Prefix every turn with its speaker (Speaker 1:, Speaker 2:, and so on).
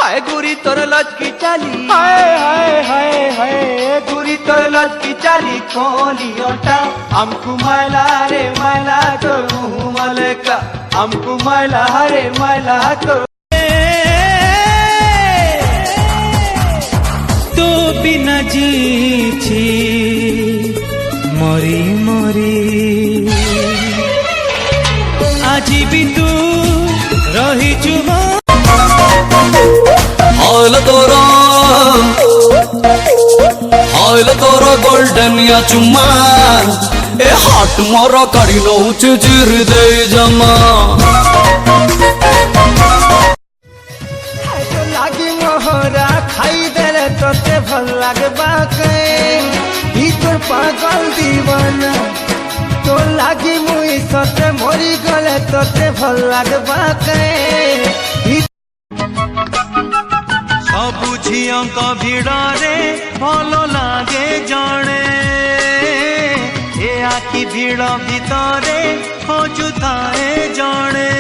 Speaker 1: हाय गुरी तोर लचकी चाली, हाय हाय हाय हाय गुरी तोर लचकी चाली कोलियोटा हमको मैला रे मैला तोर मुँह मलका हमको मैला रे मैला तोर
Speaker 2: तो बिना जीछि मरी मरी आज भी तू रही
Speaker 3: आयल तोर गोल्डन या चुम्मा ए हाट मोर कड़ी नौच जिर दे जमा
Speaker 1: लागी मोहरा खाई देले तोते भल लागबा के ई तोर पागल दीवाना तो लागी मुई सते मरी गले तोते भल लागबा के
Speaker 2: सबु झियंक भिड़े भल लागे जणे ए आखि भिड़ भितरे खोजुताए जणे।